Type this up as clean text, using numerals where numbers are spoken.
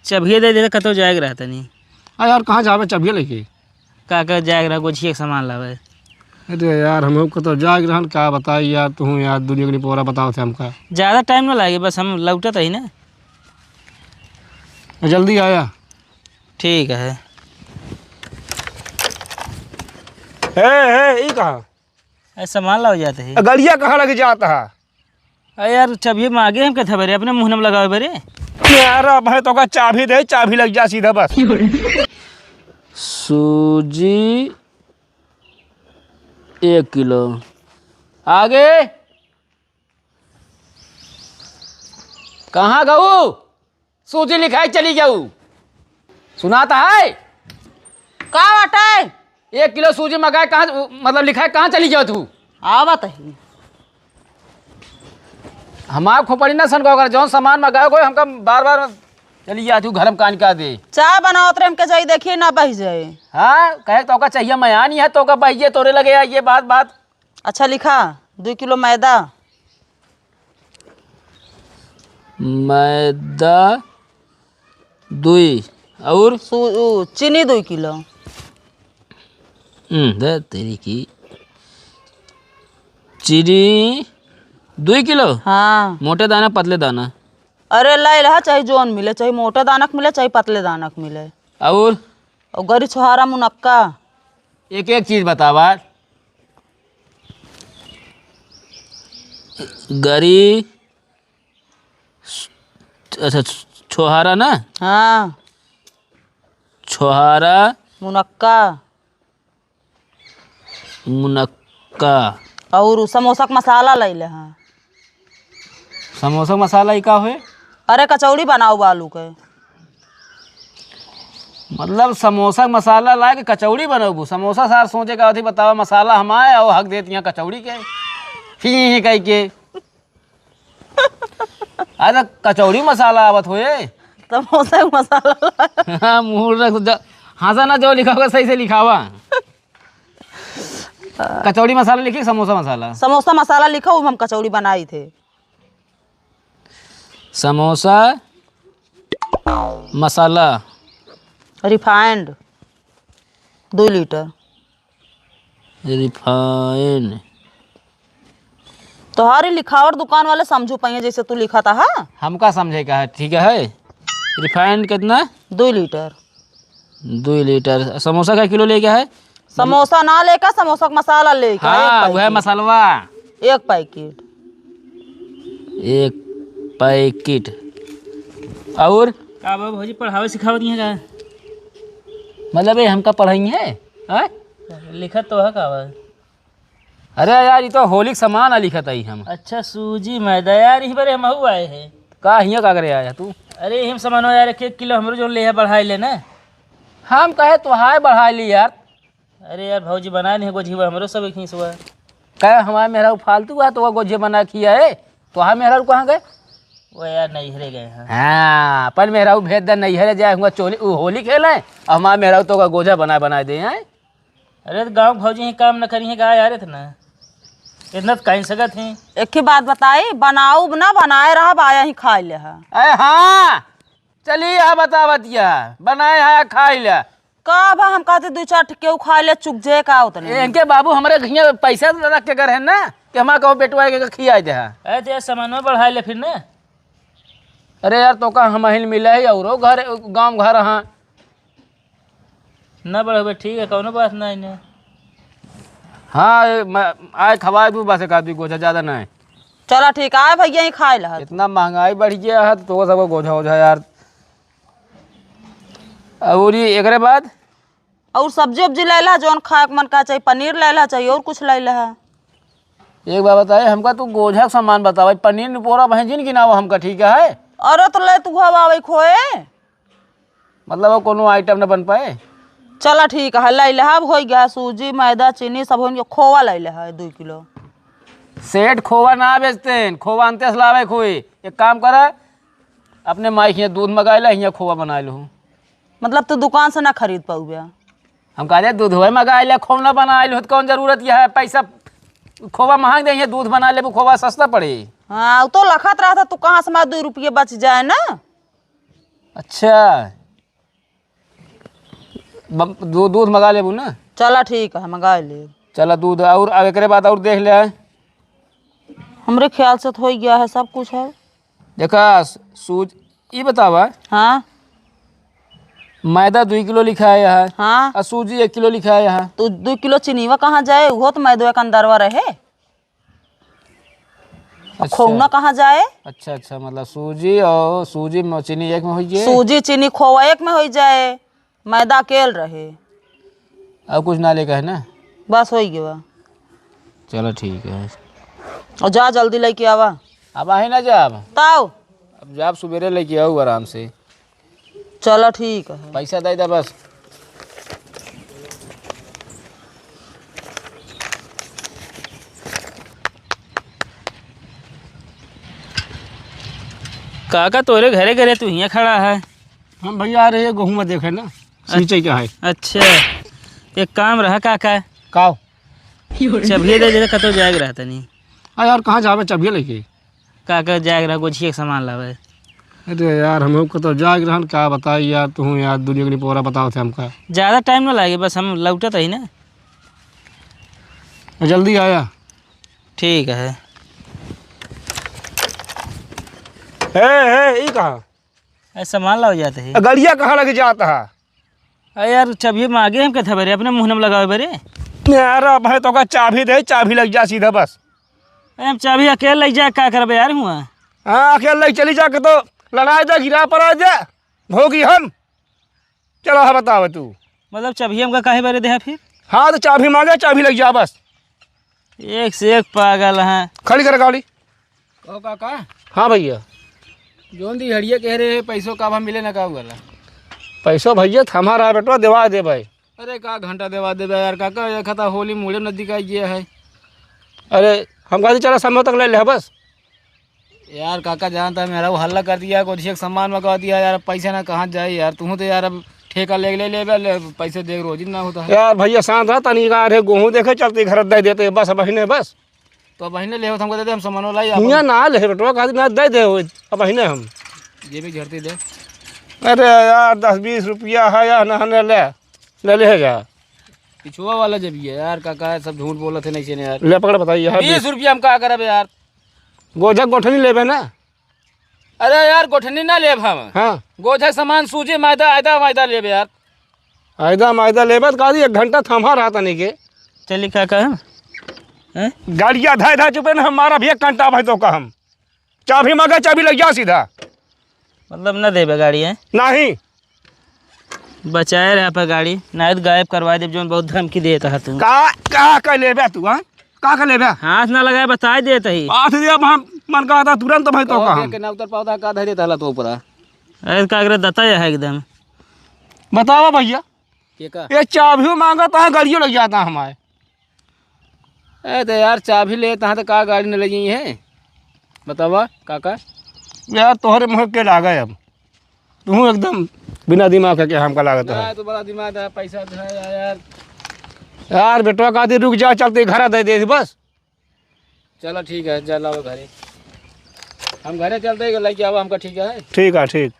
चबिए दे दे कतो जाएग रहता नहीं। हाँ यार कहाँ जावे चबिया लेके का जाएग रहा गोछिए सामान लावे। अरे यार हम को तो जाग रहन क्या बताई यार तू यार दुनिया के पूरा बताओ थे हमका। ज़्यादा टाइम ना लगे बस हम लौटत ही ना। जल्दी आया। ठीक है। ये कहाँ सामान लाओ जाते हैं। गड़िया कहाँ लग जाता है। अरे यार चबिए मांगे हम क्या बरे अपने मुँह में लगाओ बरे। यार अब है तो का चाबी दे चाबी लग जा सीधा बस। सूजी 1 किलो। आगे कहाँ गऊ सूजी लिखाई चली जाऊ सुनाता है। का बाटे 1 किलो सूजी मंगाए कहाँ मतलब लिखाए कहाँ चली जाओ तू। आवत है हमार खोपड़ी ना सन को जौन सामान मंगाए कोई हमका बार बार चली जा तू घर में कान का दे। चाय बनाओ तो हमके जाई देखिए ना बह जाए। हाँ कहे तो का चाहिए मया नहीं है तो का बहिए तोरे लगे ये बात। अच्छा लिखा 2 किलो मैदा। मैदा 2 और चीनी 2 किलो। दे तेरी की चीनी 2 किलो। हाँ मोटे दाना पतले दाना। अरे लाई रहा चाहे जोन मिले चाहे मोटे दानक मिले चाहे पतले दानक मिले। और गरी छोहारा मुनक्का। एक एक चीज बतावा। गरी अच्छा छोहारा ना। हाँ छोहारा मुनक्का मुनक्का। और समोसा का मसाला लै ले। हाँ समोसा मसाला ही का हुए अरे कचौड़ी बनाओ आलू के। मतलब समोसा मसाला ला के कचौड़ी बनाबू। समोसा सार सोचे का अथी बतावा मसाला हमारे और हक देती हैं कचौड़ी के ही कह के। अरे कचौड़ी मसाला आवत हुए समोसा का मसाला। हाँ मुँह रख हंसा ना जो लिखा होगा सही से लिखावा। कचौड़ी मसाला लिखी समोसा मसाला। समोसा मसाला लिखा हम कचौड़ी बनाई थे। समोसा मसाला रिफाइंड 2 लीटर। रिफाइन तोहारी लिखावट दुकान वाले समझू पाइए जैसे तू लिखा था। हाँ हमका समझे का है ठीक है। रिफाइंड कितना 2 लीटर। 2 लीटर। समोसा का किलो लेके है। समोसा ना लेकर समोसा का मसाला लेकर। हाँ वह मसलवा 1 पैकेट। 1 पैकेट। और अब भौजी पढ़ावे सिखावत है का मतलब ये हमका पढ़ाई है। लिखत तो है का। अरे यार ये तो होली सामान लिखत आई हम। अच्छा सूजी मैदा यार यही बारे हम आए हैं का हियाँ का करे आया तू। अरे हम सामान यार 1 किलो हमरो जो ले बढ़ाई लेना। हम कहे तो हाय बढ़ा ली यार। अरे यार भौजी बना नहीं गोझी हमरो सब एक ही सुबह कहे हमारे मेहरा फालतू है तो वह गोझे बना किया है तो हाँ मेहरा कहाँ गए। वो यार नहीं हरे गए हैं। हाँ पर मेहरा भेज दे नहीं हरे जाए चोली होली खेले और हमारे मेहरा तो का गोझा बना दे हैं। अरे तो गाँव भौजी ही काम न करी है गाय आ रहे थे ना इतना तो कहीं सकत हैं। एक ही बात बताई बनाऊ ना बनाए रहा आया ही खा ले। अरे हाँ चलिए हाँ बतावतिया बनाए है खाई ले का भा हम कहते 2-4 ठिके खा ले चुक जे का उतने। इनके बाबू हमारे घर पैसा रख के घर है ना कि हमारा कहो बेटवा के खियाए दे। अरे तो यार सामान में बढ़ा ले फिर ना। अरे यार तो का हम मिले है और घर गांव घर हाँ न बढ़े ठीक है कौनो बात नहीं ने। हाँ आए खवाए तू बस एक आदमी गोझा ज़्यादा नहीं। चलो ठीक है भैया ही खाए ला। इतना महंगाई बढ़ गया है तो सबको गोझा ओझा यार। और ये एक बाद और सब्जी उब्जी ले ला जौन खाए मन का चाहिए पनीर ले ला चाहिए और कुछ ले ला। एक बात बताए हमका तू गोझा का सामान बतावा पनीर पूरा भैंसिन की नाव हमका ठीक है। अरे तो ले तू हवा खोए मतलब वो कोनो आइटम न बन पाए। चलो ठीक है ले ले हो गया सूजी मैदा चीनी सब हो खोवा ले ले 2 किलो। सेठ खोवा ना बेचते हैं खोवा अंते लावे खोए। एक काम कर अपने माइक यहाँ दूध मंगा ला यहाँ खोवा बना लो। मतलब तू दुकान से ना खरीद पाऊ गया। हम कह दूध वही मंगा ले खोवा ना बना लो तो कौन जरूरत यह है पैसा खोवा महंग दे दूध बना ले खोवा सस्ता पड़े। हाँ तो लखत रहा था तू कहाँ से 2 रुपये बच जाए ना। अच्छा दूध मंगा लेबू ना। चला ठीक है मंगा ले। चला दूध और अब एकरे बाद और देख ले। हमरे ख्याल से तो हो गया है सब कुछ है। देखा सूज ये बतावा, हाँ मैदा 2 किलो लिखा है यहाँ हाँ और सूजी 1 किलो लिखा है यहाँ। तो 2 किलो चीनीवा कहाँ जाए? वो तो मैदे का अंदरवा रहे। खोना कहाँ जाए? अच्छा मतलब सूजी और सूजी चीनी एक में हो जाए। सूजी चीनी खोवा एक में हो जाए, मैदा अकेल रहे। और कुछ ना लेकर है ना? बस हो गया। चलो ठीक है। और जा जल्दी लेके आवा। अब आए ना जाब, ताओ अब जाब सवेरे लेके आओ आराम से। चलो ठीक है। पैसा दे दे बस। काका तोरे घरे घरे तू यहाँ खड़ा है। हम भैया आ रहे हैं गेहूँ में देखे ना सींचे क्या है। अच्छा एक काम रहा काका, काओ चबिए दे दे कतो जाएग रहता नहीं। यार कहाँ जावे चबिया लेके? काका जाएग रहा गोछी के सामान लावे। अरे यार हम को तो जाग रहन क्या बताई यार, तू यार दुनिया की पोरा बताओ थे हमका। ज़्यादा टाइम ना लगे, बस हम लौटत ही ना। जल्दी आया। ठीक है। ये कहाँ सामान लाओ जाते ही। गड़िया कहाँ लग जाता है? अरे यार चबिए मांगे हम क्या था बरे, अपने मुँह में लगाओ बरे। यार भाई तो का चाबी दे, चाबी लग जा सीधा बस। हम चाबी अकेले लग जाए क्या करबे यार हुआ। हाँ अकेले लग चली जा के तो लड़ाई दे, गिरा पड़ा जा भोगी हम। चलो हाँ बताओ तू। मतलब चाबी हमका काहे बरे दे फिर? हाँ तो चाबी मांगे, चाबी लग जा बस। एक से एक पागल हैं। खड़ी कर गाड़ी। कहो काका, हाँ भैया जोन दी हड़िया कह रहे हैं पैसों का हम मिले ना का गला। पैसा भैया हमारा बेटवा देवा दे भाई। अरे का घंटा देवा दे यार काका, ये खाता होली मुड़े नदी का ये है। अरे हम कहते चलो समय तक ले ले बस। यार काका जानता है मेरा वो हल्ला कर दिया, कुछ एक सामान मंगा दिया यार, पैसा ना कहाँ जाए यार। तू तो यार अब ठेका ले पैसे देख रोज ना होता है यार भैया शांत रहा तनी का रे गेहूँ देखे चलते घर दे देते बस बहिने बस। तो बहने ले हमको दे दे, हम सामान लाई यहाँ ना ले बेटवा कहते ना दे दे अब बहिने हम ये भी झरती दे। अरे यार 10-20 रुपया है या ना ले ले जा। पिछुआ वाला जब ये यार काका सब झूठ बोलते थे नहीं से यार। ले पकड़ बताइए 20 रुपया हम का करब यार। गोझक गोठनी लेबे ना? अरे यार गोठनी ना लेब हम। हाँ गोझक सामान सूजी मैदा लेब यार। आयदा मैदा लेबे तो कहा 1 घंटा थमा रहा तनी के। चलिए काका हम गाड़िया धा चुपे ना हमारा भी 1 घंटा भाई तो का हम चाबी मांगा, चाबी लग जा सीधा। मतलब न देबे गाड़ी है नहीं बचाए रहा पर गाड़ी ना तो गायब करवा दे, जो बहुत धमकी देता है तू। का लेबे तू? हाँ का लेबे? हाथ ना लगाए बता देता ही। बात दिया हम मन का था तुरंत भाई तो का हम ना उतर पाता का धैर्य तहला तो ऊपर अरे कागरे दता है एकदम। बतावा भैया के का ये चाबी मांगा तो गाड़ियों लग जाता हमारे। ए तो यार चाबी ले तहाँ तो का गाड़ी न लगी है बतावा काका। यार तोहरे मुँह के लागे अब तू एकदम बिना दिमाग के हमका लागत है। तो बड़ा दिमाग है, पैसा तो है यार। यार बेटवा का रुक जा चलते घर दे बस। चलो ठीक है चल आओ घरे, हम घरे चलते लेके आओ हमका। ठीक है ठीक है ठीक।